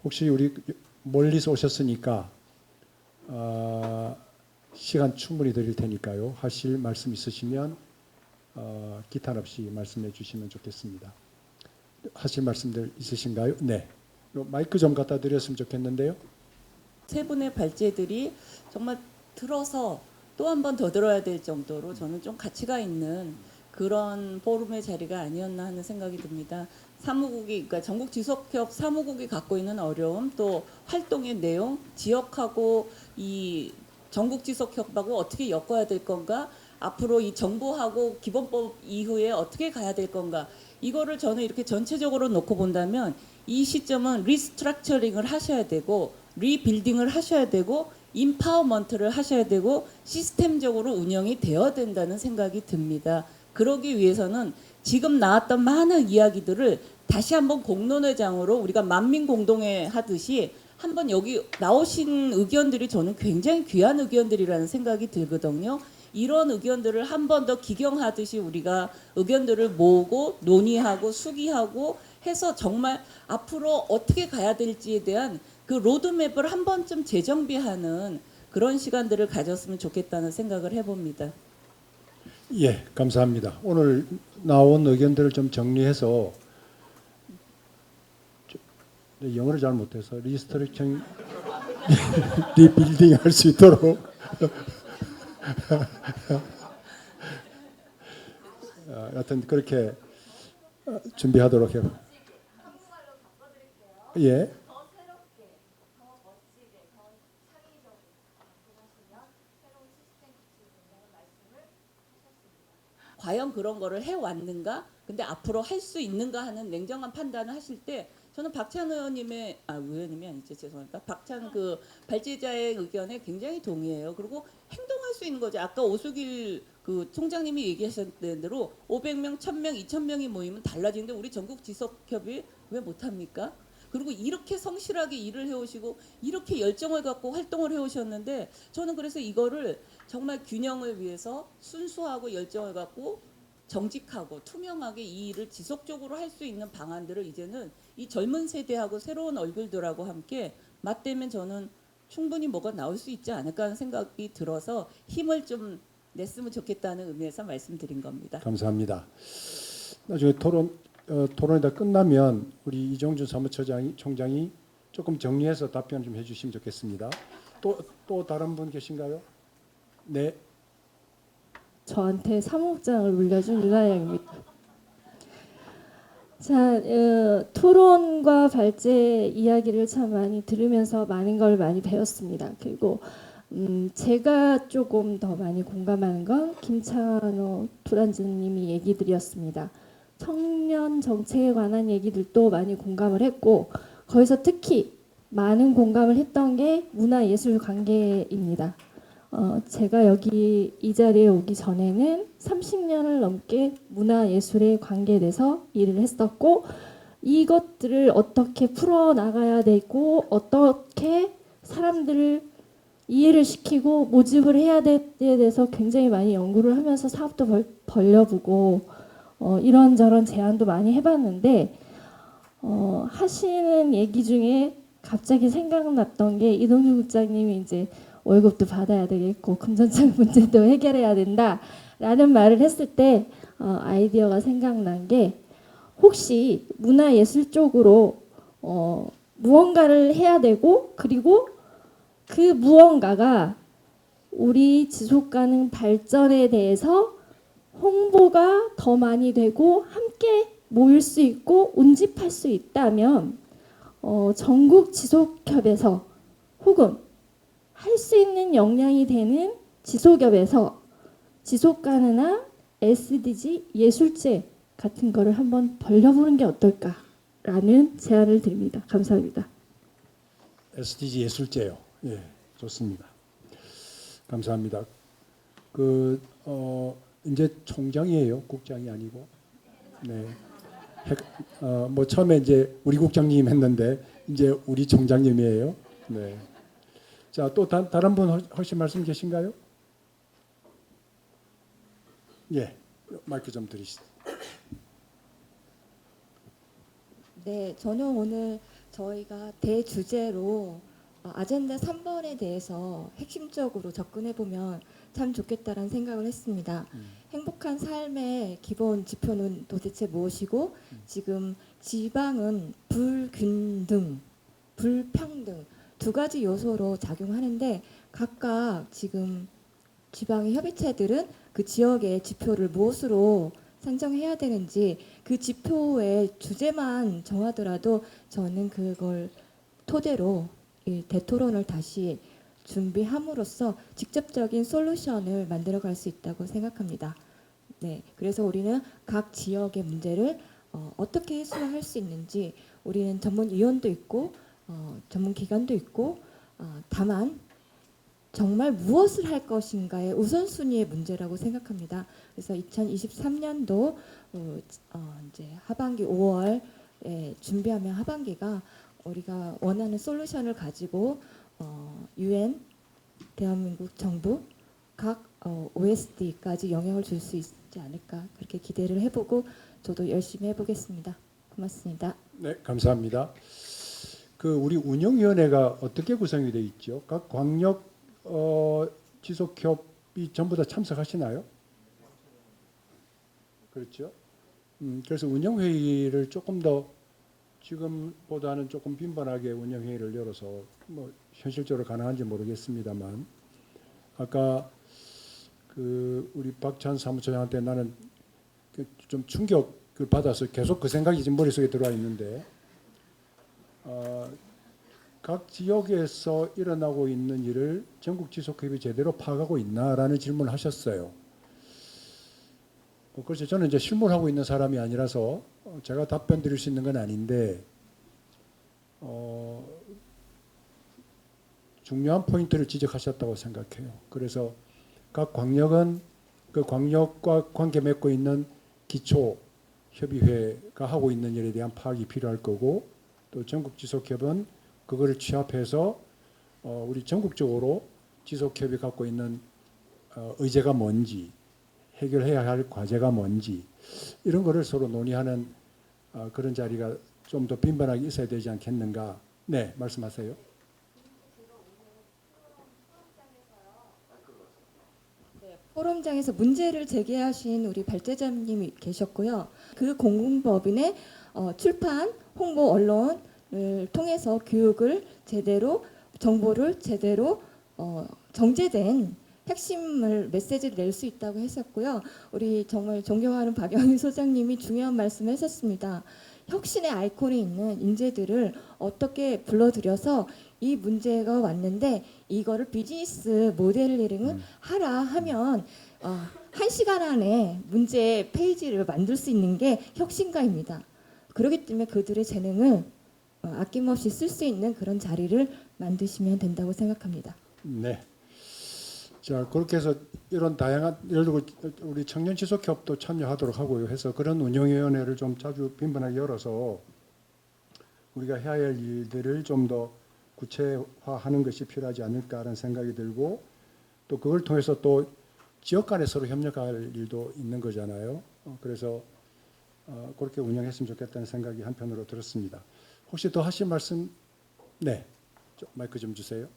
혹시 우리 멀리서 오셨으니까 시간 충분히 드릴 테니까요. 하실 말씀 있으시면 기탄 없이 말씀해 주시면 좋겠습니다. 하실 말씀들 있으신가요? 네. 마이크 좀 갖다 드렸으면 좋겠는데요. 세 분의 발제들이 정말 들어서 또 한 번 더 들어야 될 정도로 저는 좀 가치가 있는 그런 포럼의 자리가 아니었나 하는 생각이 듭니다. 사무국이, 그러니까 전국지속협 사무국이 갖고 있는 어려움, 또 활동의 내용, 지역하고 이 전국지속협하고 어떻게 엮어야 될 건가, 앞으로 이 정부하고 기본법 이후에 어떻게 가야 될 건가, 이거를 저는 이렇게 전체적으로 놓고 본다면 이 시점은 리스트럭처링을 하셔야 되고 리빌딩을 하셔야 되고 임파워먼트를 하셔야 되고 시스템적으로 운영이 되어야 된다는 생각이 듭니다. 그러기 위해서는 지금 나왔던 많은 이야기들을 다시 한번 공론회장으로 우리가 만민공동회 하듯이 한번 여기 나오신 의견들이 저는 굉장히 귀한 의견들이라는 생각이 들거든요. 이런 의견들을 한 번 더 기경하듯이 우리가 의견들을 모으고 논의하고 수기하고 해서 정말 앞으로 어떻게 가야 될지에 대한 그 로드맵을 한 번쯤 재정비하는 그런 시간들을 가졌으면 좋겠다는 생각을 해봅니다. 예, 감사합니다. 오늘 나온 의견들을 좀 정리해서 영어를 잘 못해서 리스트럭처링 리빌딩 할 수 있도록 하여튼 그렇게 준비하도록 해요. 예. 과연 그런 거를 해왔는가? 근데 앞으로 할 수 있는가 하는 냉정한 판단을 하실 때 저는 박찬 의원님의 의원님이 아니죠, 죄송합니다. 박찬 그 발제자의 의견에 굉장히 동의해요. 그리고 행동할 수 있는 거죠. 아까 오수길 그 총장님이 얘기하셨던 대로 500명, 1000명, 2000명이 모이면 달라지는데 우리 전국 지속협이 왜 못합니까? 그리고 이렇게 성실하게 일을 해오시고 이렇게 열정을 갖고 활동을 해오셨는데 저는 그래서 이거를 정말 균형을 위해서 순수하고 열정을 갖고 정직하고 투명하게 이 일을 지속적으로 할 수 있는 방안들을 이제는 이 젊은 세대하고 새로운 얼굴들하고 함께 맞대면 저는 충분히 뭐가 나올 수 있지 않을까 하는 생각이 들어서 힘을 좀 냈으면 좋겠다는 의미에서 말씀드린 겁니다. 감사합니다. 나중에 토론이 다 끝나면 우리 이종준 사무총장이 조금 정리해서 답변 좀 해주시면 좋겠습니다. 또 다른 분 계신가요? 네. 저한테 사무국장을 물려준 유나영입니다. 자, 토론과 발제 이야기를 참 많이 들으면서 많은 걸 많이 배웠습니다. 그리고 제가 조금 더 많이 공감하는 건 김찬호 부단장님이 얘기들이었습니다. 청년 정책에 관한 얘기들도 많이 공감을 했고 거기서 특히 많은 공감을 했던 게 문화예술 관계입니다. 제가 여기 이 자리에 오기 전에는 30년을 넘게 문화예술에 관계돼서 일을 했었고 이것들을 어떻게 풀어나가야 되고 어떻게 사람들을 이해를 시키고 모집을 해야 되에 대해서 굉장히 많이 연구를 하면서 사업도 벌려보고 이런저런 제안도 많이 해봤는데 하시는 얘기 중에 갑자기 생각났던 게 이동규 국장님이 이제 월급도 받아야 되겠고 금전적 문제도 해결해야 된다라는 말을 했을 때 아이디어가 생각난 게 혹시 문화예술 쪽으로 무언가를 해야 되고 그리고 그 무언가가 우리 지속가능 발전에 대해서 홍보가 더 많이 되고 함께 모일 수 있고 운집할 수 있다면 전국 지속협에서 혹은 할 수 있는 역량이 되는 지속협에서 지속가능한 SDG 예술제 같은 거를 한번 벌려보는 게 어떨까라는 제안을 드립니다. 감사합니다. SDG 예술제요. 예, 좋습니다. 감사합니다. 이제 총장이에요, 국장이 아니고. 네. 뭐 처음에 이제 우리 국장님 했는데 이제 우리 총장님이에요. 네. 자, 또 다른 분 혹시 말씀 계신가요? 예, 마이크 좀 드리시죠. 네, 저는 오늘 저희가 대주제로 아젠다 3번에 대해서 핵심적으로 접근해 보면 참 좋겠다라는 생각을 했습니다. 행복한 삶의 기본 지표는 도대체 무엇이고 지금 지방은 불균등, 불평등 두 가지 요소로 작용하는데 각각 지금 지방의 협의체들은 그 지역의 지표를 무엇으로 산정해야 되는지 그 지표의 주제만 정하더라도 저는 그걸 토대로 이 대토론을 다시 준비함으로써 직접적인 솔루션을 만들어갈 수 있다고 생각합니다. 네, 그래서 우리는 각 지역의 문제를 어떻게 해소할 수 있는지 우리는 전문위원도 있고 전문 기관도 있고 다만 정말 무엇을 할 것인가의 우선순위의 문제라고 생각합니다. 그래서 2023년도 이제 하반기 5월에 준비하면 하반기가 우리가 원하는 솔루션을 가지고 UN, 대한민국 정부, 각 OSD까지 영향을 줄 수 있지 않을까 그렇게 기대를 해보고 저도 열심히 해보겠습니다. 고맙습니다. 네, 감사합니다. 그 우리 운영위원회가 어떻게 구성이 되어 있죠? 각 광역 지속협이 전부 다 참석하시나요? 그렇죠. 그래서 운영회의를 조금 더 지금보다는 조금 빈번하게 운영회의를 열어서 뭐 현실적으로 가능한지 모르겠습니다만 아까 그 우리 박찬 사무처장한테 나는 좀 충격을 받아서 계속 그 생각이 지금 머릿속에 들어와 있는데 각 지역에서 일어나고 있는 일을 전국지속협이 제대로 파악하고 있나라는 질문을 하셨어요. 그렇죠. 저는 이제 실무를 하고 있는 사람이 아니라서 제가 답변 드릴 수 있는 건 아닌데 중요한 포인트를 지적하셨다고 생각해요. 그래서 각 광역은 그 광역과 관계 맺고 있는 기초협의회가 하고 있는 일에 대한 파악이 필요할 거고 또 전국지속협은 그거를 취합해서 우리 전국적으로 지속협이 갖고 있는 의제가 뭔지 해결해야 할 과제가 뭔지 이런 거를 서로 논의하는 그런 자리가 좀 더 빈번하게 있어야 되지 않겠는가. 네, 말씀하세요. 포럼장에서 문제를 제기하신 우리 발제자님이 계셨고요. 그 공공법인의 출판, 홍보, 언론을 통해서 교육을 제대로 정보를 제대로 정제된 핵심을 메시지를 낼 수 있다고 했었고요. 우리 정말 존경하는 박영희 소장님이 중요한 말씀을 하셨습니다. 혁신의 아이콘이 있는 인재들을 어떻게 불러들여서 이 문제가 왔는데 이거를 비즈니스 모델링을 하라 하면 1시간 안에 문제 페이지를 만들 수 있는 게 혁신가입니다. 그렇기 때문에 그들의 재능을 아낌없이 쓸 수 있는 그런 자리를 만드시면 된다고 생각합니다. 네. 자, 그렇게 해서 이런 다양한 예를 들어 우리 청년 지속협도 참여하도록 하고요. 해서 그런 운영위원회를 좀 자주 빈번하게 열어서 우리가 해야 할 일들을 좀 더 구체화하는 것이 필요하지 않을까라는 생각이 들고 또 그걸 통해서 또 지역 간에 서로 협력할 일도 있는 거잖아요. 그래서 그렇게 운영했으면 좋겠다는 생각이 한편으로 들었습니다. 혹시 더 하실 말씀? 네, 마이크 좀 주세요.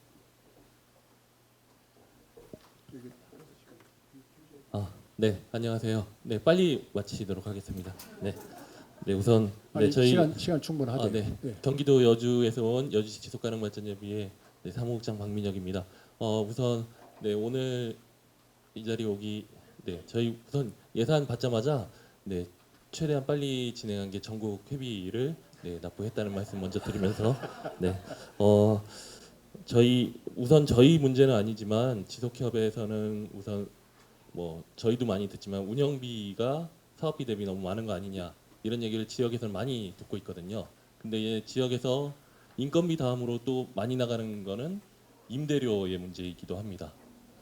네, 안녕하세요. 네, 빨리 마치도록 하겠습니다. 네, 네 우선 네, 아니, 저희 시간 충분하대요. 네, 네. 경기도 여주에서 온 여주시 지속가능발전협의회 네, 사무국장 박민혁입니다. 우선 네 오늘 이 자리 오기 네 저희 우선 예산 받자마자 네 최대한 빨리 진행한 게 전국 회비를 네 납부했다는 말씀 먼저 드리면서 네 저희 문제는 아니지만 지속협에서는 우선 뭐 저희도 많이 듣지만 운영비가 사업비 대비 너무 많은 거 아니냐 이런 얘기를 지역에서는 많이 듣고 있거든요. 근데 지역에서 인건비 다음으로 또 많이 나가는 거는 임대료의 문제이기도 합니다.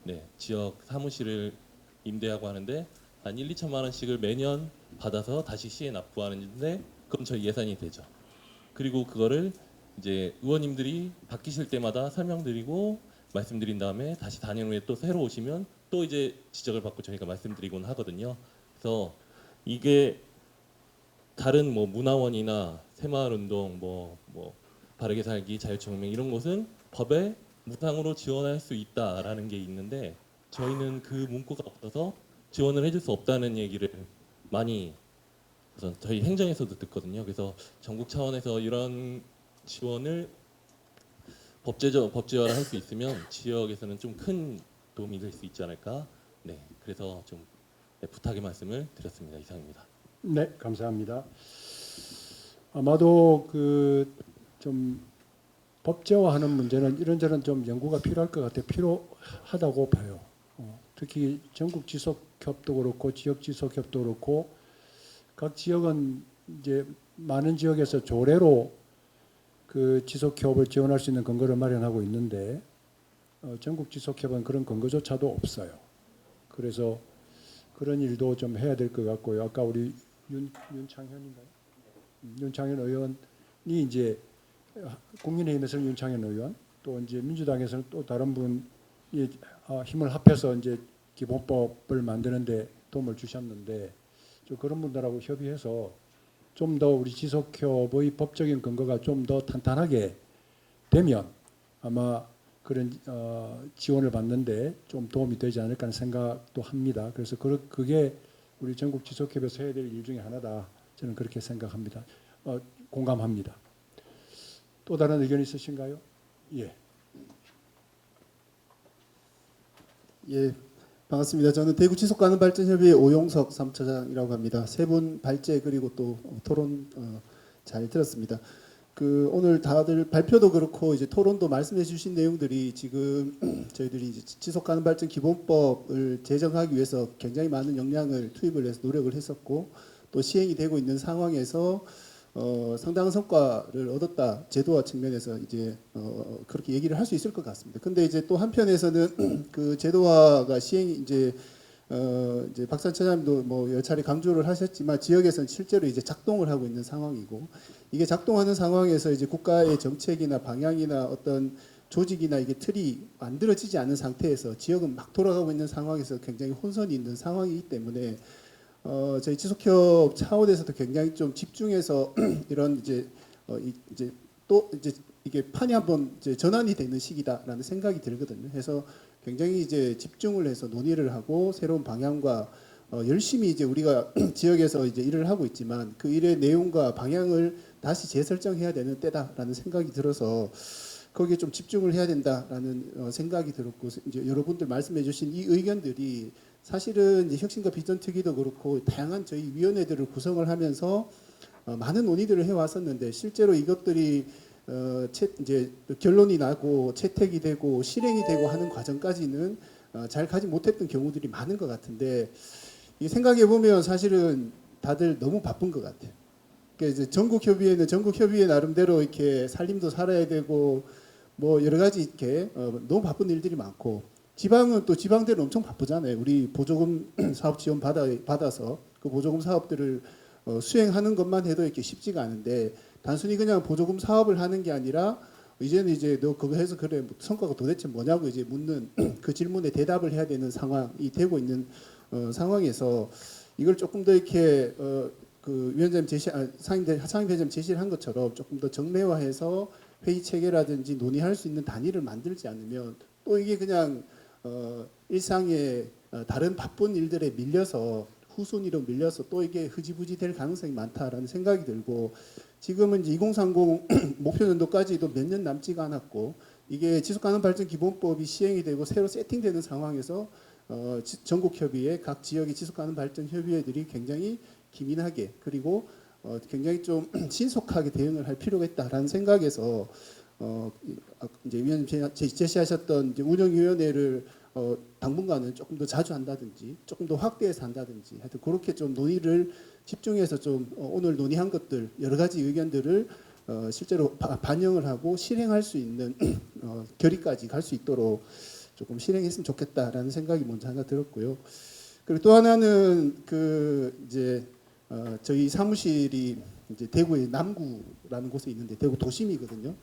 네, 지역 사무실을 임대하고 하는데 한 1, 2천만 원씩을 매년 받아서 다시 시에 납부하는데 그럼 저희 예산이 되죠. 그리고 그거를 이제 의원님들이 바뀌실 때마다 설명드리고 말씀드린 다음에 다시 4년 후에 또 새로 오시면 또 이제 지적을 받고 저희가 말씀드리곤 하거든요. 그래서 이게 다른 뭐 문화원이나 새마을운동 뭐 바르게 살기, 자유청명 이런 것은 법에 무상으로 지원할 수 있다라는 게 있는데 저희는 그 문구가 없어서 지원을 해줄 수 없다는 얘기를 많이 우선 저희 행정에서도 듣거든요. 그래서 전국 차원에서 이런 지원을 법제화를 할 수 있으면 지역에서는 좀 큰 도움이 될 수 있지 않을까. 네, 그래서 좀 부탁의 말씀을 드렸습니다. 이상입니다. 네, 감사합니다. 아마도 그 좀 법제화하는 문제는 이런저런 좀 연구가 필요할 것 같아요. 필요하다고 봐요. 특히 전국 지속협도 그렇고 지역 지속협도 그렇고 각 지역은 이제 많은 지역에서 조례로 그 지속협을 지원할 수 있는 근거를 마련하고 있는데 전국 지속협은 그런 근거조차도 없어요. 그래서 그런 일도 좀 해야 될 것 같고요. 아까 우리 윤창현인가요? 윤창현 의원이 이제 국민의힘에서는 윤창현 의원, 또 이제 민주당에서는 또 다른 분이 힘을 합해서 이제 기본법을 만드는데 도움을 주셨는데 좀 그런 분들하고 협의해서 좀 더 우리 지속협의 법적인 근거가 좀 더 탄탄하게 되면 아마 그런 지원을 받는데 좀 도움이 되지 않을까 하는 생각도 합니다. 그래서 그게 우리 전국 지속협에서 해야 될 일 중에 하나다. 저는 그렇게 생각합니다. 공감합니다. 또 다른 의견 있으신가요? 예. 예, 반갑습니다. 저는 대구 지속가능발전협의회 오용석 3차장이라고 합니다. 세 분 발제 그리고 또 토론 잘 들었습니다. 그 오늘 다들 발표도 그렇고 이제 토론도 말씀해 주신 내용들이 지금 저희들이 이제 지속가능발전 기본법을 제정하기 위해서 굉장히 많은 역량을 투입을 해서 노력을 했었고 또 시행이 되고 있는 상황에서 상당한 성과를 얻었다 제도화 측면에서 이제 그렇게 얘기를 할 수 있을 것 같습니다. 근데 이제 또 한편에서는 그 제도화가 시행이 이제 박산 차장님도 뭐 여러 차례 강조를 하셨지만 지역에서는 실제로 이제 작동을 하고 있는 상황이고 이게 작동하는 상황에서 이제 국가의 정책이나 방향이나 어떤 조직이나 이게 틀이 만들어지지 않은 상태에서 지역은 막 돌아가고 있는 상황에서 굉장히 혼선이 있는 상황이기 때문에 저희 지속협 차원에서도 굉장히 좀 집중해서 이런 이제 이제 또 이제 이게 판이 한번 이제 전환이 되는 시기다라는 생각이 들거든요. 그래서 굉장히 이제 집중을 해서 논의를 하고 새로운 방향과 열심히 이제 우리가 지역에서 이제 일을 하고 있지만 그 일의 내용과 방향을 다시 재설정해야 되는 때다라는 생각이 들어서 거기에 좀 집중을 해야 된다라는 생각이 들었고 이제 여러분들 말씀해주신 이 의견들이 사실은 이제 혁신과 비전특위도 그렇고 다양한 저희 위원회들을 구성을 하면서 많은 논의들을 해왔었는데 실제로 이것들이 이제 결론이 나고 채택이 되고 실행이 되고 하는 과정까지는 잘 가지 못했던 경우들이 많은 것 같은데 이 생각해 보면 사실은 다들 너무 바쁜 것 같아요. 그러니까 이제 전국협의회는 전국협의회 나름대로 이렇게 살림도 살아야 되고 뭐 여러 가지 이렇게 너무 바쁜 일들이 많고 지방은 또 지방대로 엄청 바쁘잖아요. 우리 보조금 사업 지원 받아서 그 보조금 사업들을 수행하는 것만 해도 이렇게 쉽지가 않은데 단순히 그냥 보조금 사업을 하는 게 아니라 이제는 이제 너 그거 해서 그래 성과가 도대체 뭐냐고 이제 묻는 그 질문에 대답을 해야 되는 상황이 되고 있는 상황에서 이걸 조금 더 이렇게 그 위원장님 상임위원장님 제시를 한 것처럼 조금 더 정례화해서 회의 체계라든지 논의할 수 있는 단위를 만들지 않으면 또 이게 그냥 일상의 다른 바쁜 일들에 밀려서 후순위로 밀려서 또 이게 흐지부지 될 가능성이 많다라는 생각이 들고 지금은 이제 2030 목표 연도까지도 몇 년 남지가 않았고 이게 지속가능발전 기본법이 시행이 되고 새로 세팅되는 상황에서 전국협의회 각 지역의 지속가능발전 협의회들이 굉장히 기민하게 그리고 굉장히 좀 신속하게 대응을 할 필요가 있다라는 생각에서 이제 위원님 제시하셨던 이제 운영위원회를 당분간은 조금 더 자주 한다든지 조금 더 확대해서 한다든지 하여튼 그렇게 좀 논의를 집중해서 좀 오늘 논의한 것들 여러 가지 의견들을 실제로 반영을 하고 실행할 수 있는 결의까지 갈 수 있도록 조금 실행했으면 좋겠다라는 생각이 먼저 하나 들었고요. 그리고 또 하나는 그 이제 저희 사무실이 이제 대구의 남구라는 곳에 있는데 대구 도심이거든요.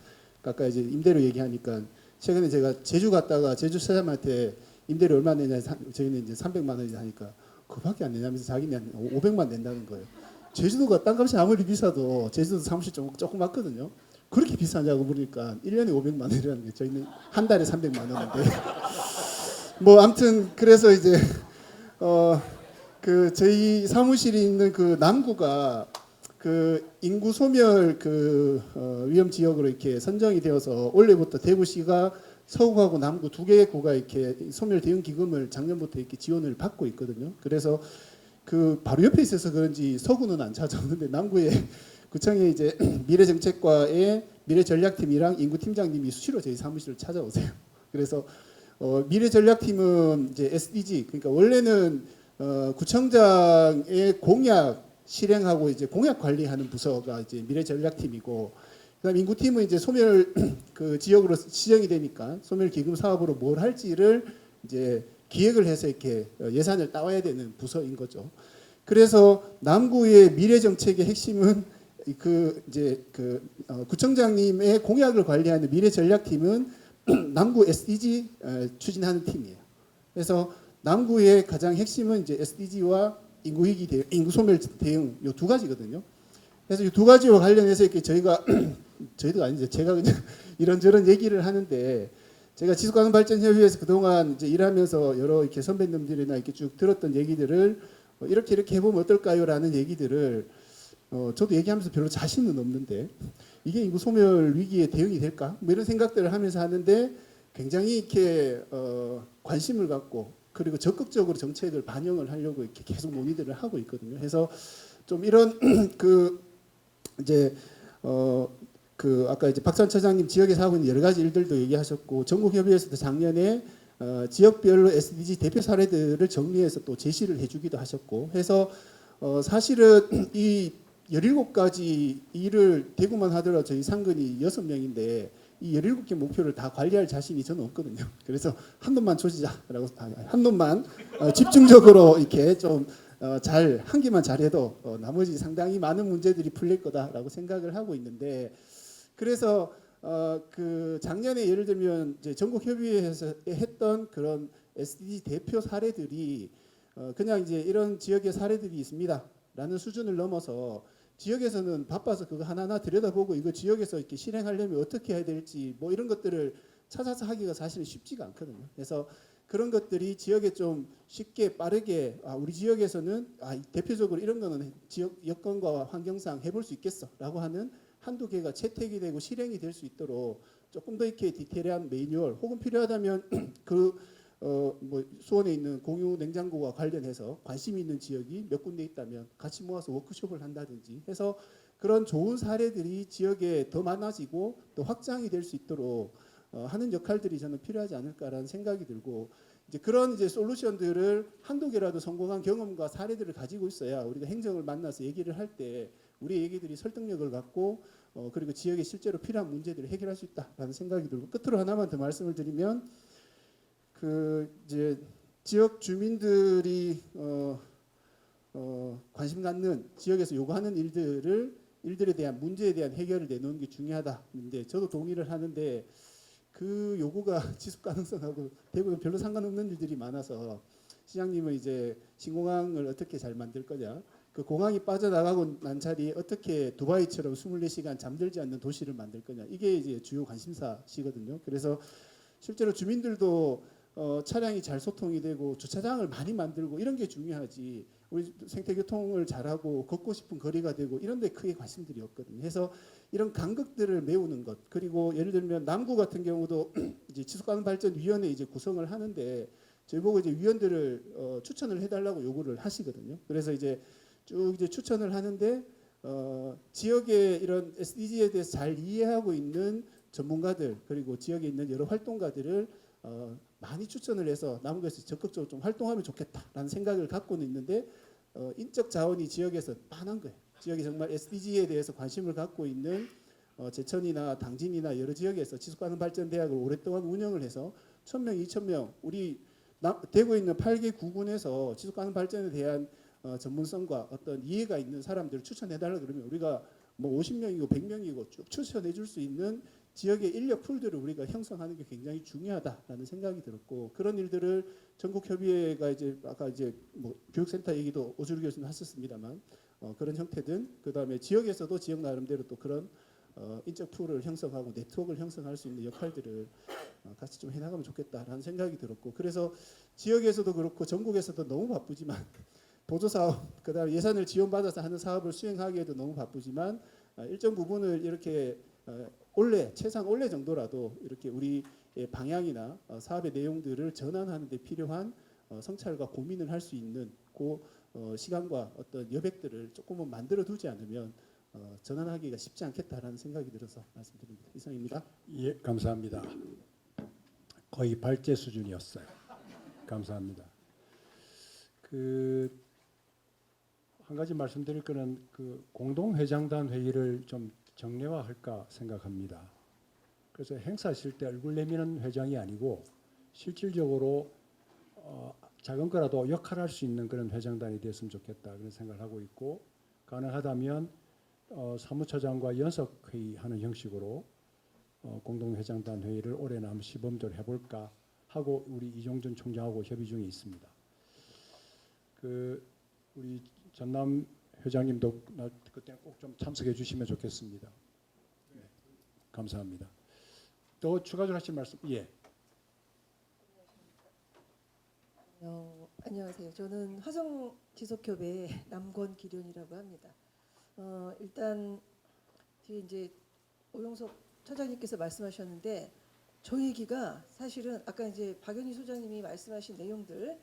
아까 이제 임대료 얘기하니까 최근에 제가 제주 갔다가 제주 사장한테 임대료 얼마 내냐 저희는 이제 300만 원이 하니까 그밖에 안 내냐면서 자기는 500만 낸다는 거예요. 제주도가 땅값이 아무리 비싸도 제주도 사무실 조금 맞거든요. 그렇게 비싸냐고 물으니까 1년에 500만 원이라는 게 저희는 한 달에 300만 원인데 뭐 아무튼 그래서 이제 그 저희 사무실이 있는 그 남구가 그 인구 소멸 위험 지역으로 이렇게 선정이 되어서 올해부터 대구시가 서구하고 남구 두 개의 구가 이렇게 소멸 대응 기금을 작년부터 이렇게 지원을 받고 있거든요. 그래서 그 바로 옆에 있어서 그런지 서구는 안 찾아오는데 남구에 구청의 이제 미래정책과의 미래전략팀이랑 인구팀장님이 수시로 저희 사무실을 찾아오세요. 그래서 미래전략팀은 이제 SDG 그러니까 원래는 구청장의 공약 실행하고 이제 공약 관리하는 부서가 이제 미래전략팀이고 그다음 인구팀은 이제 소멸 그 지역으로 지정이 되니까 소멸 기금 사업으로 뭘 할지를 이제 기획을 해서 이렇게 예산을 따와야 되는 부서인 거죠. 그래서 남구의 미래 정책의 핵심은 구청장님의 공약을 관리하는 미래 전략팀은 남구 SDG 추진하는 팀이에요. 그래서 남구의 가장 핵심은 이제 SDG와 인구 위기 대응, 인구 소멸 대응 요 두 가지거든요. 그래서 이 두 가지와 관련해서 이렇게 저희가 아니죠. 제가 그냥 이런저런 얘기를 하는데 제가 지속가능발전협의회에서 그동안 이제 일하면서 여러 이렇게 선배님들이나 이렇게 쭉 들었던 얘기들을 이렇게 해보면 어떨까요라는 얘기들을 저도 얘기하면서 별로 자신은 없는데 이게 인구 소멸 위기에 대응이 될까? 뭐 이런 생각들을 하면서 하는데 굉장히 이렇게 관심을 갖고 그리고 적극적으로 정책을 반영을 하려고 이렇게 계속 논의들을 하고 있거든요. 그래서 좀 이런 이제 아까 이제 박찬 처장님 지역에서 하고 있는 여러 가지 일들도 얘기하셨고 전국협의회에서도 작년에 지역별로 SDG 대표 사례들을 정리해서 또 제시를 해주기도 하셨고 해서 사실은 이 17가지 일을 대구만 하더라도 저희 상근이 6명인데 이 17개 목표를 다 관리할 자신이 저는 없거든요. 그래서 한 놈만 조지자라고 한 놈만 집중적으로 이렇게 좀 잘 한 개만 잘해도 나머지 상당히 많은 문제들이 풀릴 거다라고 생각을 하고 있는데 그래서 그 작년에 예를 들면 이제 전국협의회에서 했던 그런 SDG 대표 사례들이 그냥 이제 이런 지역의 사례들이 있습니다라는 수준을 넘어서 지역에서는 바빠서 그거 하나하나 들여다보고 이거 지역에서 이렇게 실행하려면 어떻게 해야 될지 뭐 이런 것들을 찾아서 하기가 사실은 쉽지가 않거든요. 그래서 그런 것들이 지역에 좀 쉽게 빠르게 우리 지역에서는 대표적으로 이런 거는 지역 여건과 환경상 해볼 수 있겠어라고 하는 한두 개가 채택이 되고 실행이 될 수 있도록 조금 더 이렇게 디테일한 매뉴얼 혹은 필요하다면 뭐 수원에 있는 공유 냉장고와 관련해서 관심 있는 지역이 몇 군데 있다면 같이 모아서 워크숍을 한다든지 해서 그런 좋은 사례들이 지역에 더 많아지고 또 확장이 될 수 있도록 하는 역할들이 저는 필요하지 않을까라는 생각이 들고 이제 그런 이제 솔루션들을 한두 개라도 성공한 경험과 사례들을 가지고 있어야 우리가 행정을 만나서 얘기를 할 때 우리 얘기들이 설득력을 갖고 그리고 지역에 실제로 필요한 문제들을 해결할 수 있다라는 생각이 들고 끝으로 하나만 더 말씀을 드리면 그 이제 지역 주민들이 관심 갖는 지역에서 요구하는 일들에 대한 문제에 대한 해결을 내놓는 게 중요하다는데 저도 동의를 하는데 그 요구가 지속 가능성하고 대부분 별로 상관없는 일들이 많아서 시장님은 이제 신공항을 어떻게 잘 만들 거냐 그 공항이 빠져나가고 난 차례에 어떻게 두바이처럼 24시간 잠들지 않는 도시를 만들 거냐 이게 이제 주요 관심사시거든요. 그래서 실제로 주민들도 차량이 잘 소통이 되고 주차장을 많이 만들고 이런 게 중요하지 우리 생태교통을 잘하고 걷고 싶은 거리가 되고 이런 데 크게 관심들이 없거든요. 그래서 이런 간극들을 메우는 것 그리고 예를 들면 남구 같은 경우도 이제 지속가능발전위원회 이제 구성을 하는데 저희 보고 이제 위원들을 추천을 해달라고 요구를 하시거든요. 그래서 이제 쭉 이제 추천을 하는데 지역의 이런 SDG에 대해서 잘 이해하고 있는 전문가들 그리고 지역에 있는 여러 활동가들을 많이 추천을 해서 남구에서 적극적으로 좀 활동하면 좋겠다라는 생각을 갖고는 있는데 인적 자원이 지역에서 빤한 거예요. 지역이 정말 SDG에 대해서 관심을 갖고 있는 제천이나 당진이나 여러 지역에서 지속가능발전대학을 오랫동안 운영을 해서 1,000명, 2,000명 우리 대구에 있는 8개 구군에서 지속가능발전에 대한 전문성과 어떤 이해가 있는 사람들을 추천해달라 그러면 우리가 뭐 50명이고 100명이고 쭉 추천해줄 수 있는 지역의 인력 풀들을 우리가 형성하는 게 굉장히 중요하다라는 생각이 들었고 그런 일들을 전국협의회가 이제 아까 이제 뭐 교육센터 얘기도 오주루 교수님 하셨습니다만 그런 형태든 그 다음에 지역에서도 지역 나름대로 또 그런 인적 풀을 형성하고 네트워크를 형성할 수 있는 역할들을 같이 좀 해나가면 좋겠다라는 생각이 들었고, 그래서 지역에서도 그렇고 전국에서도 너무 바쁘지만 보조사업, 그다음 예산을 지원받아서 하는 사업을 수행하기에도 너무 바쁘지만 일정 부분을 이렇게 최상 올해 정도라도 이렇게 우리의 방향이나 사업의 내용들을 전환하는 데 필요한 성찰과 고민을 할 수 있는 그 시간과 어떤 여백들을 조금은 만들어 두지 않으면 전환하기가 쉽지 않겠다라는 생각이 들어서 말씀드립니다. 이상입니다. 예, 감사합니다. 거의 발제 수준이었어요. 감사합니다. 한 가지 말씀드릴 거는 공동회장단 회의를 좀 정례화할까 생각합니다. 그래서 행사하실 때 얼굴 내미는 회장이 아니고 실질적으로 작은 거라도 역할할 수 있는 그런 회장단이 됐으면 좋겠다 그런 생각을 하고 있고, 가능하다면 사무처장과 연석회의하는 형식으로 공동회장단 회의를 올해는 한번 시범적으로 해볼까 하고 우리 이종준 총장하고 협의 중에 있습니다. 우리 전남 회장님도 그때는 꼭 좀 참석해 주시면 좋겠습니다. 네, 감사합니다. 또 추가적으로 하실 말씀? 예. 안녕하세요. 저는 화성지속협의 남권기련이라고 합니다. 일단 뒤에 이제 오용석 처장님께서 말씀하셨는데 저 얘기가 사실은 아까 이제 박연희 소장님이 말씀하신 내용들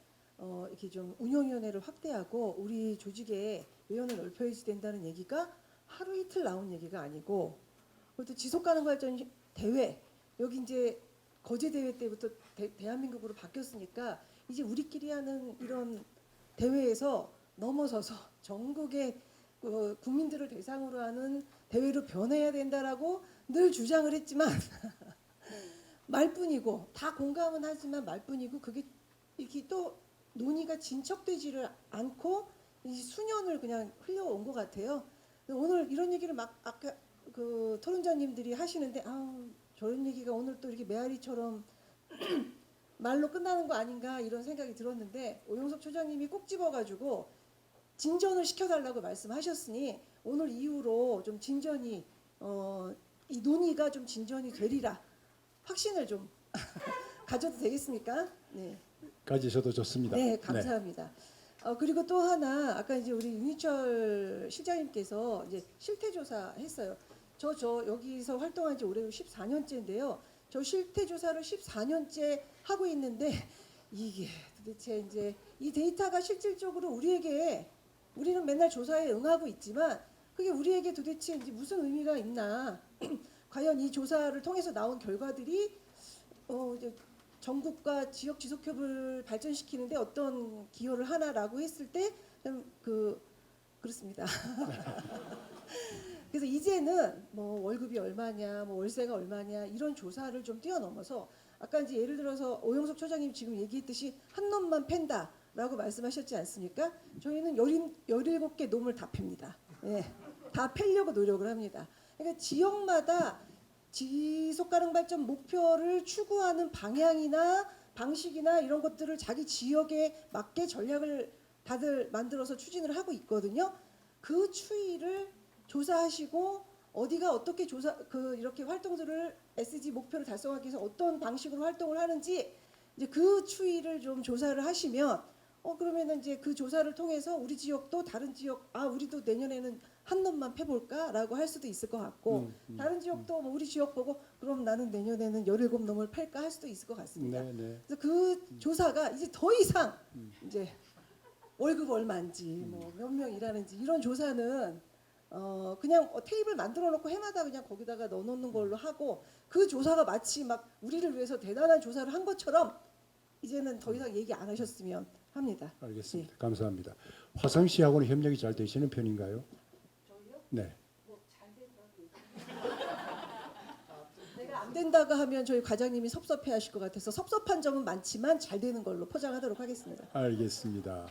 이렇게 좀 운영위원회를 확대하고 우리 조직의 외연을 넓혀야 된다는 얘기가 하루 이틀 나온 얘기가 아니고, 그것도 지속가능발전 대회 여기 이제 거제 대회 때부터 대한민국으로 바뀌었으니까 이제 우리끼리 하는 이런 대회에서 넘어서서 전국의 국민들을 대상으로 하는 대회로 변해야 된다라고 늘 주장을 했지만 말뿐이고 다 공감은 하지만 말뿐이고 그게 이렇게 또 논의가 진척되지를 않고 수년을 그냥 흘려온 것 같아요. 오늘 이런 얘기를 막 아까 토론자님들이 하시는데 저런 얘기가 오늘 또 이렇게 메아리처럼 말로 끝나는 거 아닌가 이런 생각이 들었는데, 오용석 처장님이 꼭 집어가지고 진전을 시켜달라고 말씀하셨으니 오늘 이후로 좀 진전이 이 논의가 좀 진전이 되리라 확신을 좀 가져도 되겠습니까? 네. 가지셔도 좋습니다. 네, 감사합니다. 그리고 또 하나 아까 이제 우리 윤희철 실장님께서 이제 실태조사 했어요. 저 여기서 활동한 지 올해 14년째인데요. 저 실태조사를 14년째 하고 있는데 이게 도대체 이제 이 데이터가 실질적으로 우리는 맨날 조사에 응하고 있지만 그게 우리에게 도대체 이제 무슨 의미가 있나? 과연 이 조사를 통해서 나온 결과들이 이제 전국과 지역 지속협을 발전시키는데 어떤 기여를 하나라고 했을 때 그렇습니다. 그래서 이제는 뭐 월급이 얼마냐, 뭐 월세가 얼마냐 이런 조사를 좀 뛰어넘어서 아까 이제 예를 들어서 오영석 처장님 지금 얘기했듯이 한 놈만 팬다라고 말씀하셨지 않습니까? 저희는 17개 놈을 다 팹니다. 예, 다 패려고 노력을 합니다. 그러니까 지역마다 지속가능 발전 목표를 추구하는 방향이나 방식이나 이런 것들을 자기 지역에 맞게 전략을 다들 만들어서 추진을 하고 있거든요. 그 추이를 조사하시고 어디가 어떻게 이렇게 활동들을 SDG 목표를 달성하기 위해서 어떤 방식으로 활동을 하는지 이제 그 추이를 좀 조사를 하시면 그러면은 이제 그 조사를 통해서 우리 지역도 다른 지역 우리도 내년에는 한 놈만 패볼까라고 할 수도 있을 것 같고 다른 지역도 뭐 우리 지역 보고 그럼 나는 내년에는 17놈을 팰까 할 수도 있을 것 같습니다. 네. 그래서 그 조사가 이제 더 이상 이제 월급 얼마인지 뭐 몇 명 일하는지 이런 조사는 그냥 테이블 만들어 놓고 해마다 그냥 거기다가 넣어놓는 걸로 하고 그 조사가 마치 막 우리를 위해서 대단한 조사를 한 것처럼 이제는 더 이상 얘기 안 하셨으면 합니다. 알겠습니다. 감사합니다. 화성시하고는 협력이 잘 되시는 편인가요? 저희요? 네. 뭐잘 된다고 내가 안 된다고 하면 저희 과장님이 섭섭해하실 것 같아서 섭섭한 점은 많지만 잘 되는 걸로 포장하도록 하겠습니다. 알겠습니다.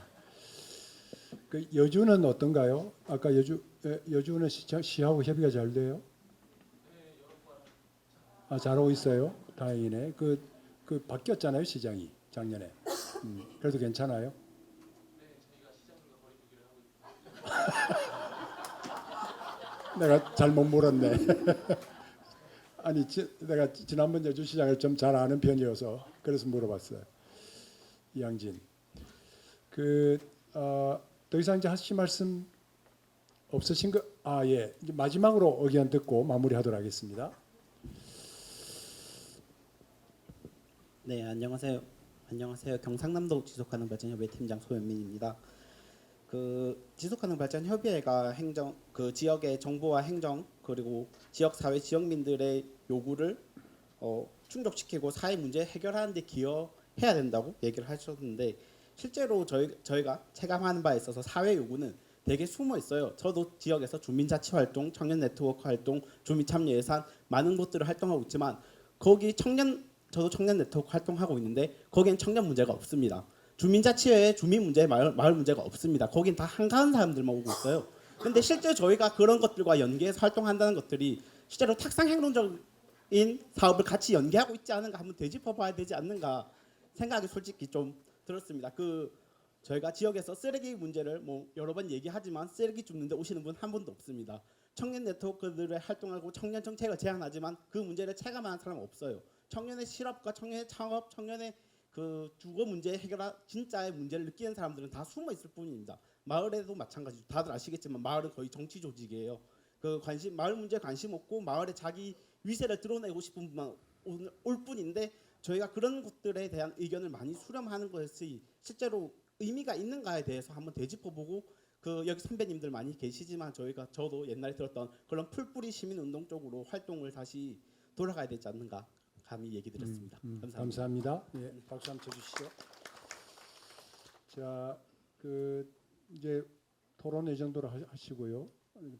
그 여주는 어떤가요? 아까 여주는 시하고 협의가 잘 돼요? 잘하고 있어요. 다행이네. 그 바뀌었잖아요, 시장이 작년에. 그래도 괜찮아요? 네, 저희가 시장님과 거리 두기를 하고 있습니다. 내가 잘못 물었네. 아니 내가 지난번 여주시장을 좀 잘 아는 편이어서 그래서 물어봤어요. 이양진. 더 이상 이제 하실 말씀 없으신 거? 아 예. 이제 마지막으로 의견 듣고 마무리하도록 하겠습니다. 네, 안녕하세요. 안녕하세요. 경상남도 지속가능 발전협의 팀장 소연민입니다. 지속가능 발전 협의회가 지역의 정부와 행정 그리고 지역 사회 지역민들의 요구를 충족시키고 사회 문제 해결하는 데 기여해야 된다고 얘기를 하셨는데 실제로 저희가 체감하는 바에 있어서 사회 요구는 되게 숨어 있어요. 저도 지역에서 주민자치 활동, 청년 네트워크 활동, 주민 참여 예산 많은 것들을 활동하고 있지만 저도 청년 네트워크 활동하고 있는데 거기엔 청년 문제가 없습니다. 주민자치회에 주민 문제, 마을 문제가 없습니다. 거긴 다 한가한 사람들만 오고 있어요. 근데 실제 저희가 그런 것들과 연계해서 활동한다는 것들이 실제로 탁상 행동적인 사업을 같이 연계하고 있지 않은가 한번 되짚어봐야 되지 않는가 생각이 솔직히 좀 들었습니다. 저희가 지역에서 쓰레기 문제를 뭐 여러 번 얘기하지만 쓰레기 줍는데 오시는 분 한 분도 없습니다. 청년 네트워크들을 활동하고 청년 정책을 제안하지만 그 문제를 체감하는 사람은 없어요. 청년의 실업과 청년의 창업, 청년의 주거 문제 해결할 진짜의 문제를 느끼는 사람들은 다 숨어 있을 뿐입니다. 마을에도 마찬가지죠. 다들 아시겠지만 마을은 거의 정치 조직이에요. 마을 문제에 관심 없고 마을에 자기 위세를 드러내고 싶은 분만 올 뿐인데 저희가 그런 것들에 대한 의견을 많이 수렴하는 것이 실제로 의미가 있는가에 대해서 한번 되짚어보고 여기 선배님들 많이 계시지만 저도 옛날에 들었던 그런 풀뿌리 시민운동 쪽으로 활동을 다시 돌아가야 되지 않는가 감히 얘기 드렸습니다. 감사합니다. 감사합니다. 예, 박수 한번 쳐주시죠. 자, 이제 토론 이 정도로 하시고요.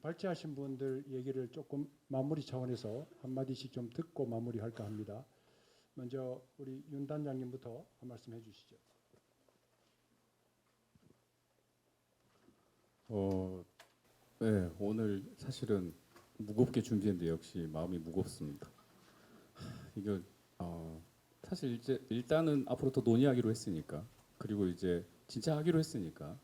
발제하신 분들 얘기를 조금 마무리 차원에서 한 마디씩 좀 듣고 마무리할까 합니다. 먼저 우리 윤 단장님부터 한 말씀 해주시죠. 네, 오늘 사실은 무겁게 준비했는데 역시 마음이 무겁습니다. 이거 사실 이제 일단은 앞으로 더 논의하기로 했으니까 그리고 이제 진짜 하기로 했으니까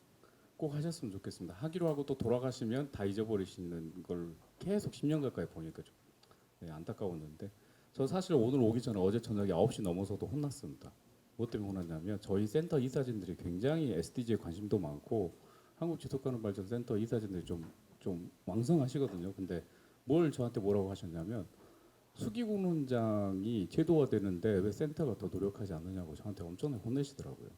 꼭 하셨으면 좋겠습니다. 하기로 하고 또 돌아가시면 다 잊어버리시는 걸 계속 10년 가까이 보니까 좀 안타까웠는데 저 사실 오늘 오기 전에 어제 저녁에 9시 넘어서도 혼났습니다. 뭐 때문에 혼났냐면 저희 센터 이사진들이 굉장히 SDG에 관심도 많고 한국지속가능발전센터 이사진들이 좀 왕성하시거든요. 근데 뭘 저한테 뭐라고 하셨냐면 수기공론장이 제도화되는데 왜 센터가 더 노력하지 않느냐고 저한테 엄청나게 혼내시더라고요.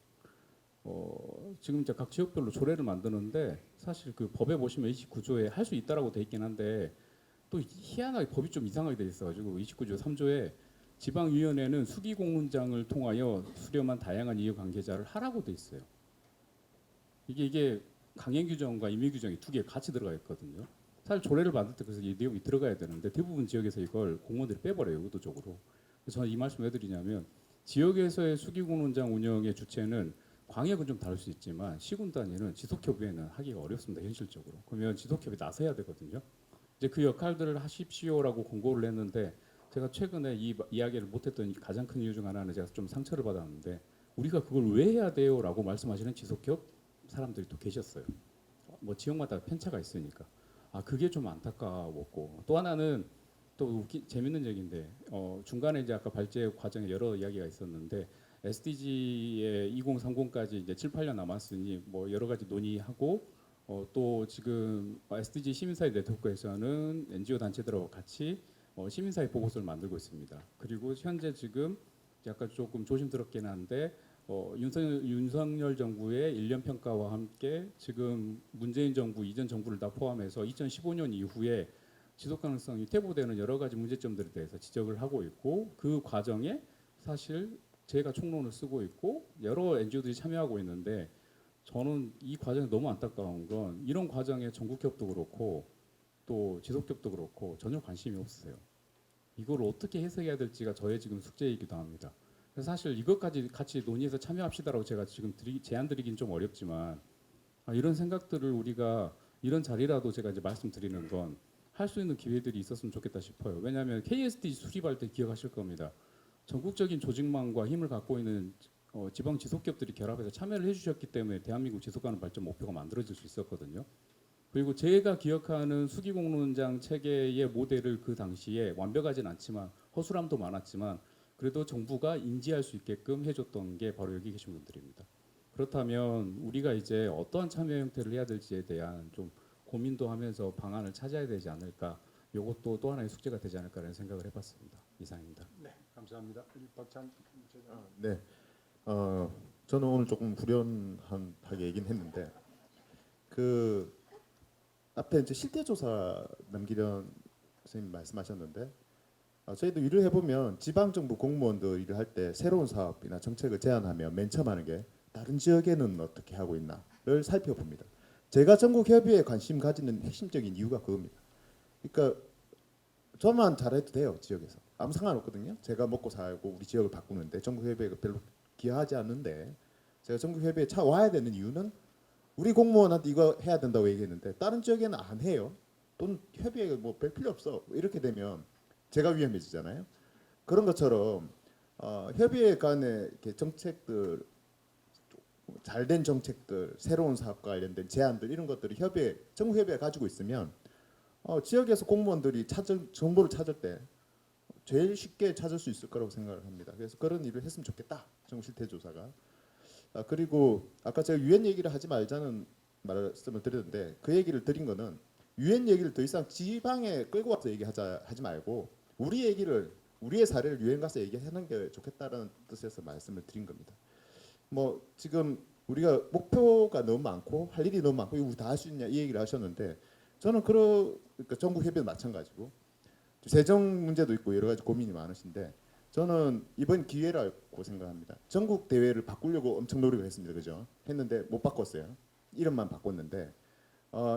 지금 이제 각 지역별로 조례를 만드는데 사실 법에 보시면 29조에 할 수 있다라고 돼 있긴 한데 또 희한하게 법이 좀 이상하게 돼 있어가지고 29조 3조에 지방위원회는 수기공론장을 통하여 수렴한 다양한 이해관계자를 하라고 돼 있어요. 이게 강행 규정과 임의 규정이 두 개 같이 들어가 있거든요. 사실 조례를 만들 때 그래서 이 내용이 들어가야 되는데 대부분 지역에서 이걸 공무원들이 빼버려요. 의도적으로. 그래서 저는 이 말씀 왜 드리냐면 지역에서의 수기공론장 운영의 주체는 광역은 좀 다를 수 있지만 시군 단위는 지속협의회는 하기가 어렵습니다. 현실적으로. 그러면 지속협의 나서야 되거든요. 이제 그 역할들을 하십시오라고 공고를 했는데 제가 최근에 이 이야기를 못했던 가장 큰 이유 중 하나는 제가 좀 상처를 받았는데 우리가 그걸 왜 해야 돼요라고 말씀하시는 지속협 사람들이 또 계셨어요. 뭐 지역마다 편차가 있으니까. 그게 좀 안타까웠고 또 하나는 또 재밌는 얘기인데 중간에 이제 아까 발제 과정에 여러 이야기가 있었는데 SDG에 2030까지 이제 7, 8년 남았으니 뭐 여러 가지 논의하고 또 지금 SDG 시민사회 네트워크에서는 NGO 단체들하고 같이 시민사회 보고서를 만들고 있습니다. 그리고 현재 지금 약간 조금 조심스럽긴 한데 윤석열 정부의 1년 평가와 함께 지금 문재인 정부 이전 정부를 다 포함해서 2015년 이후에 지속 가능성이 퇴보되는 여러 가지 문제점들에 대해서 지적을 하고 있고 그 과정에 사실 제가 총론을 쓰고 있고 여러 NGO들이 참여하고 있는데 저는 이 과정이 너무 안타까운 건 이런 과정에 전국협도 그렇고 또 지속협도 그렇고 전혀 관심이 없으세요. 이걸 어떻게 해석해야 될지가 저의 지금 숙제이기도 합니다. 그래서 사실 이것까지 같이 논의해서 참여합시다라고 제가 지금 제안 드리긴 좀 어렵지만 이런 생각들을 우리가 이런 자리라도 제가 이제 말씀드리는 건 할 수 있는 기회들이 있었으면 좋겠다 싶어요. 왜냐하면 KSD 수립할 때 기억하실 겁니다. 전국적인 조직망과 힘을 갖고 있는 지방 지속기업들이 결합해서 참여를 해주셨기 때문에 대한민국 지속가능 발전 목표가 만들어질 수 있었거든요. 그리고 제가 기억하는 수기공론장 체계의 모델을 그 당시에 완벽하진 않지만 허술함도 많았지만 그래도 정부가 인지할 수 있게끔 해줬던 게 바로 여기 계신 분들입니다. 그렇다면 우리가 이제 어떠한 참여 형태를 해야 될지에 대한 좀 고민도 하면서 방안을 찾아야 되지 않을까. 이것도 또 하나의 숙제가 되지 않을까라는 생각을 해봤습니다. 이상입니다. 네, 감사합니다. 우리 박찬 소장. 네, 저는 오늘 조금 후련하게 얘기는 했는데 그 앞에 이제 실태 조사 남기련 선생님 말씀하셨는데 저희도 일을 해보면 지방 정부 공무원들 일을 할 때 새로운 사업이나 정책을 제안하면 맨 처음 하는 게 다른 지역에는 어떻게 하고 있나를 살펴봅니다. 제가 전국 협의에 관심 가지는 핵심적인 이유가 그겁니다. 그러니까 저만 잘해도 돼요 지역에서 아무 상관없거든요. 제가 먹고 살고 우리 지역을 바꾸는데 전국 협의회가 별로 기여하지 않는데 제가 전국 협의회에 차 와야 되는 이유는 우리 공무원한테 이거 해야 된다고 얘기했는데 다른 지역에는 안 해요. 또는 협의회 뭐 별 필요 없어. 이렇게 되면 제가 위험해지잖아요. 그런 것처럼 협의회 간의 이렇게 정책들 잘된 정책들, 새로운 사업과 관련된 제안들 이런 것들을 협의회, 전국 협의회가 가지고 있으면 지역에서 공무원들이 정보를 찾을 때 제일 쉽게 찾을 수 있을 거라고 생각을 합니다. 그래서 그런 일을 했으면 좋겠다. 전국 실태 조사가. 그리고 아까 제가 유엔 얘기를 하지 말자는 말씀을 드렸는데 그 얘기를 드린 거는 유엔 얘기를 더 이상 지방에 끌고 와서 하지 말고 우리의 사례를 유엔 가서 얘기하는 게 좋겠다라는 뜻에서 말씀을 드린 겁니다. 뭐 지금 우리가 목표가 너무 많고 할 일이 너무 많고 우리 다 할 수 있냐 이 얘기를 하셨는데 저는 그러니까 전국 협의도 마찬가지고 재정 문제도 있고 여러 가지 고민이 많으신데 저는 이번 기회라고 생각합니다. 전국 대회를 바꾸려고 엄청 노력을 했습니다. 그죠? 했는데 못 바꿨어요. 이름만 바꿨는데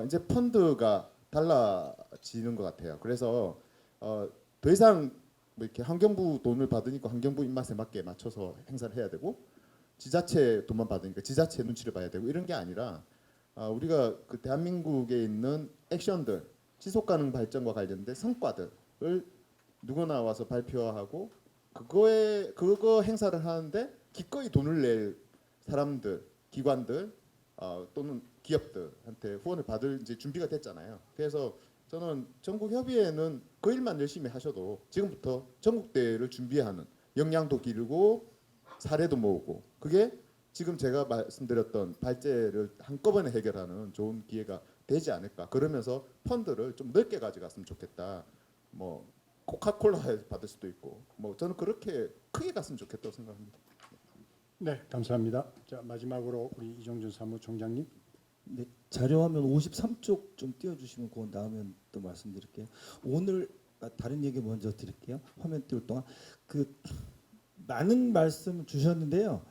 이제 펀드가 달라지는 것 같아요. 그래서 더 이상 뭐 이렇게 환경부 돈을 받으니까 환경부 입맛에 맞게 맞춰서 행사를 해야 되고 지자체 돈만 받으니까 지자체 눈치를 봐야 되고 이런 게 아니라 우리가 그 대한민국에 있는 액션들 지속가능 발전과 관련된 성과들을 누구나 와서 발표하고 그거 행사를 하는데 기꺼이 돈을 낼 사람들, 기관들 또는 기업들한테 후원을 받을 이제 준비가 됐잖아요. 그래서 저는 전국 협의회는 그 일만 열심히 하셔도 지금부터 전국 대회를 준비하는 역량도 기르고 사례도 모으고 그게 지금 제가 말씀드렸던 발제를 한꺼번에 해결하는 좋은 기회가 되지 않을까. 그러면서 펀드를 좀 넓게 가져갔으면 좋겠다. 뭐 코카콜라 받을 수도 있고 뭐 저는 그렇게 크게 갔으면 좋겠다고 생각합니다. 네, 감사합니다. 자, 마지막으로 우리 이정준 사무총장님. 네, 자료화면 53쪽 좀 띄워주시면 그 다음에 또 말씀드릴게요. 오늘 다른 얘기 먼저 드릴게요. 화면 띄울 동안 그 많은 말씀 주셨는데요.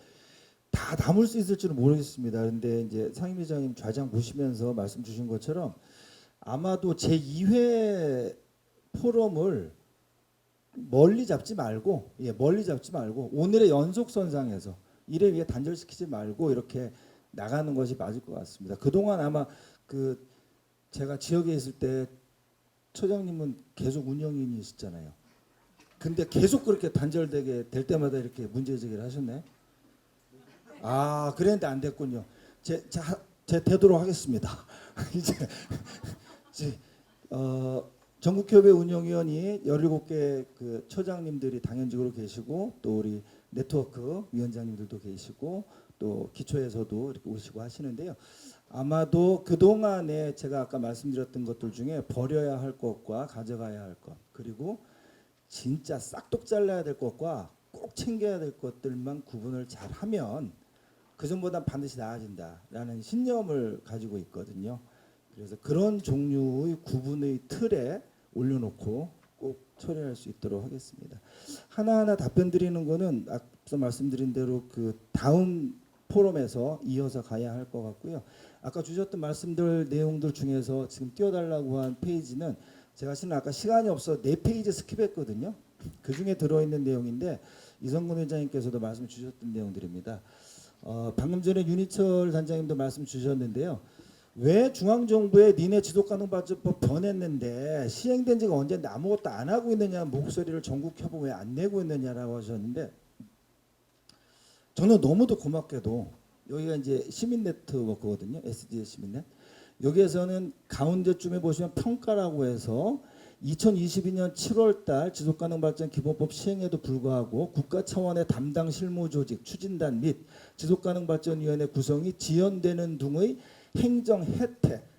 다 담을 수 있을지는 모르겠습니다. 그런데 이제 상임위원장님 좌장 보시면서 말씀 주신 것처럼 아마도 제2회 포럼을 멀리 잡지 말고 오늘의 연속선상에서 1회 위에 단절시키지 말고 이렇게 나가는 것이 맞을 것 같습니다. 그동안 아마 그 제가 지역에 있을 때 처장님은 계속 운영인이시잖아요. 근데 계속 그렇게 단절되게 될 때마다 이렇게 문제 제기를 하셨네. 그랬는데 안 됐군요. 제 되도록 하겠습니다. 이제 전국협의 운영위원이 17개 그 처장님들이 당연직으로 계시고 또 우리 네트워크 위원장님들도 계시고 또 기초에서도 이렇게 오시고 하시는데요. 아마도 그동안에 제가 아까 말씀드렸던 것들 중에 버려야 할 것과 가져가야 할 것 그리고 진짜 싹둑 잘라야 될 것과 꼭 챙겨야 될 것들만 구분을 잘 하면 그전보다 반드시 나아진다라는 신념을 가지고 있거든요. 그래서 그런 종류의 구분의 틀에 올려놓고 꼭 처리할 수 있도록 하겠습니다. 하나하나 답변 드리는 거는 앞서 말씀드린 대로 그 다음 포럼에서 이어서 가야 할 것 같고요. 아까 주셨던 말씀들 내용들 중에서 지금 띄워달라고 한 페이지는 제가 실은 아까 시간이 없어 4페이지 스킵했거든요. 그 중에 들어있는 내용인데 이성근 회장님께서도 말씀 주셨던 내용들입니다. 방금 전에 윤희철 단장님도 말씀 주셨는데요. 왜 중앙정부에 니네 지속가능발전법 변했는데 시행된 지가 언제인데 아무것도 안 하고 있느냐 목소리를 전국협의회 왜 안 내고 있느냐라고 하셨는데 저는 너무도 고맙게도 여기가 이제 시민 네트워크거든요. SD의 시민넷. 여기에서는 가운데쯤에 보시면 평가라고 해서 2022년 7월달 지속가능발전 기본법 시행에도 불구하고 국가 차원의 담당 실무조직 추진단 및 지속가능발전위원회 구성이 지연되는 등의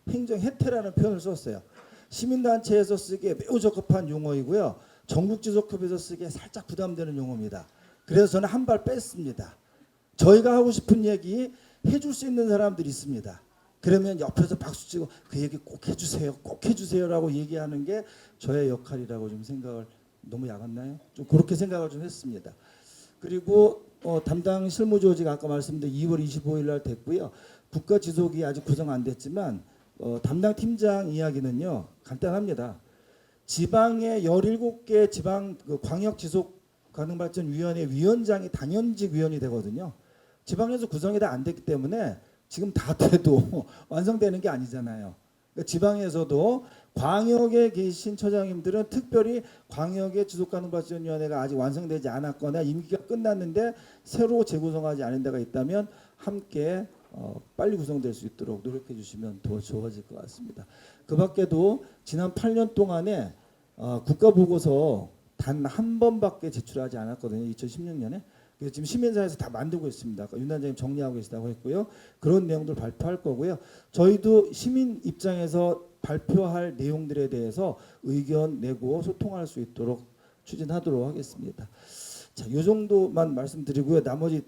행정혜태라는 표현을 썼어요. 시민단체에서 쓰기에 매우 적합한 용어이고요. 전국지속협에서 쓰기에 살짝 부담되는 용어입니다. 그래서 저는 한 발 뺐습니다. 저희가 하고 싶은 얘기 해줄 수 있는 사람들이 있습니다. 그러면 옆에서 박수치고 그 얘기 꼭 해주세요, 꼭 해주세요라고 얘기하는 게 저의 역할이라고 좀 생각을, 너무 야갔나요? 좀 그렇게 생각을 좀 했습니다. 그리고 담당 실무조직 아까 말씀드린 2월 25일 날 됐고요. 국가지속이 아직 구성 안 됐지만 담당 팀장 이야기는요 간단합니다. 지방의 17개 지방 광역지속가능발전위원회 위원장이 당연직 위원이 되거든요. 지방에서 구성이 다 안 됐기 때문에 지금 다 돼도 완성되는 게 아니잖아요. 그러니까 지방에서도 광역에 계신 처장님들은 특별히 광역의 지속가능발전위원회가 아직 완성되지 않았거나 임기가 끝났는데 새로 재구성하지 않은 데가 있다면 함께 빨리 구성될 수 있도록 노력해 주시면 더 좋아질 것 같습니다. 그 밖에도 지난 8년 동안에 국가보고서 단 한 번밖에 제출하지 않았거든요. 2016년에. 그래서 지금 시민사회에서 다 만들고 있습니다. 아까 윤 단장님 정리하고 계시다고 했고요. 그런 내용들 발표할 거고요. 저희도 시민 입장에서 발표할 내용들에 대해서 의견 내고 소통할 수 있도록 추진하도록 하겠습니다. 자, 이 정도만 말씀드리고요. 나머지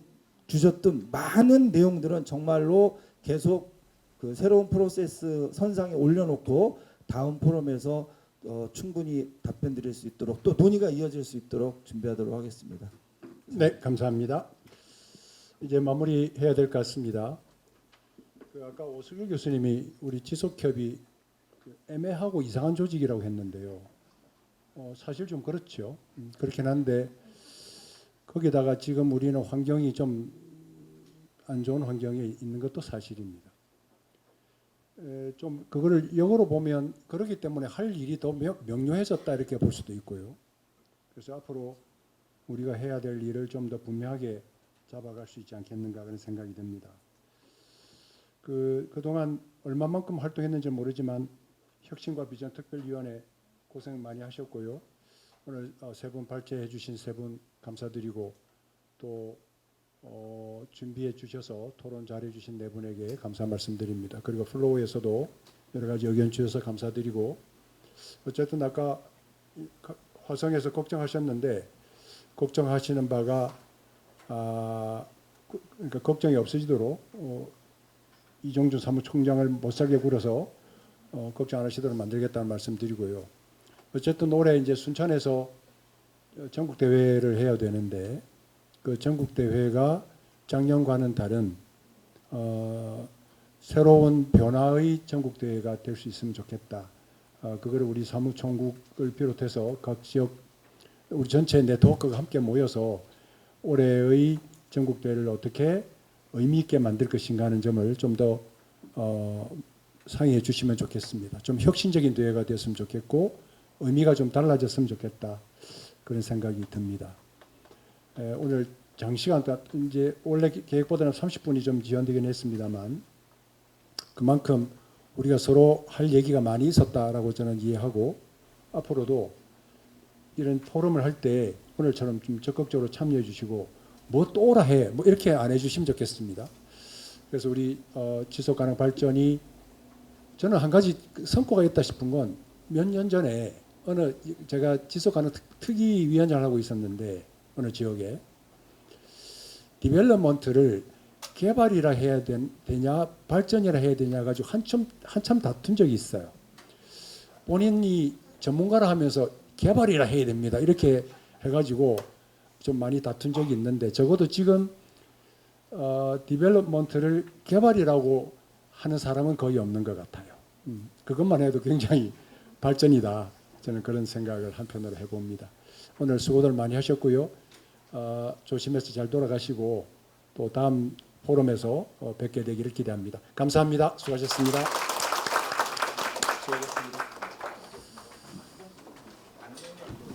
주셨던 많은 내용들은 정말로 계속 그 새로운 프로세스 선상에 올려놓고 다음 포럼에서 충분히 답변 드릴 수 있도록 또 논의가 이어질 수 있도록 준비하도록 하겠습니다. 네, 감사합니다. 이제 마무리해야 될 것 같습니다. 아까 오수길 교수님이 우리 지속협이 애매하고 이상한 조직이라고 했는데요. 사실 좀 그렇죠. 그렇긴 한데 거기다가 지금 우리는 환경이 좀 안 좋은 환경에 있는 것도 사실입니다. 좀 그거를 역으로 보면 그렇기 때문에 할 일이 더 명료해졌다 이렇게 볼 수도 있고요. 그래서 앞으로 우리가 해야 될 일을 좀 더 분명하게 잡아갈 수 있지 않겠는가 그런 생각이 듭니다. 그동안 얼마만큼 활동했는지 모르지만 혁신과 비전 특별위원회 고생 많이 하셨고요. 오늘 세 분 발제해 주신 세 분 감사드리고 또 준비해 주셔서 토론 잘해 주신 네 분에게 감사 말씀드립니다. 그리고 플로우에서도 여러 가지 의견 주셔서 감사드리고 어쨌든 아까 화성에서 걱정하셨는데 걱정하시는 바가 그러니까 걱정이 없어지도록 이종준 사무총장을 못살게 굴어서 걱정 안 하시도록 만들겠다는 말씀드리고요. 어쨌든 올해 이제 순천에서 전국 대회를 해야 되는데 그 전국 대회가 작년과는 다른 새로운 변화의 전국 대회가 될 수 있으면 좋겠다. 그거를 우리 사무총국을 비롯해서 각 지역 우리 전체 네트워크가 함께 모여서 올해의 전국 대회를 어떻게 의미 있게 만들 것인가 하는 점을 좀 더 상의해 주시면 좋겠습니다. 좀 혁신적인 대회가 되었으면 좋겠고 의미가 좀 달라졌으면 좋겠다. 그런 생각이 듭니다. 오늘 장시간 이제 원래 계획보다는 30분이 좀 지연되긴 했습니다만 그만큼 우리가 서로 할 얘기가 많이 있었다라고 저는 이해하고 앞으로도 이런 포럼을 할 때 오늘처럼 좀 적극적으로 참여해 주시고 뭐 또 오라 해 뭐 이렇게 안 해주시면 좋겠습니다. 그래서 우리 지속가능 발전이 저는 한 가지 성과가 있다 싶은 건 몇 년 전에 제가 지속가능 특위위원장을 하고 있었는데 어느 지역에 디벨롭먼트를 개발이라 해야 되냐 발전이라 해야 되냐 가지고 한참 다툰 적이 있어요. 본인이 전문가라 하면서 개발이라 해야 됩니다. 이렇게 해가지고 좀 많이 다툰 적이 있는데 적어도 지금 디벨롭먼트를 개발이라고 하는 사람은 거의 없는 것 같아요. 그것만 해도 굉장히 발전이다. 저는 그런 생각을 한편으로 해봅니다. 오늘 수고들 많이 하셨고요. 조심해서 잘 돌아가시고 또 다음 포럼에서 뵙게 되기를 기대합니다. 감사합니다. 수고하셨습니다.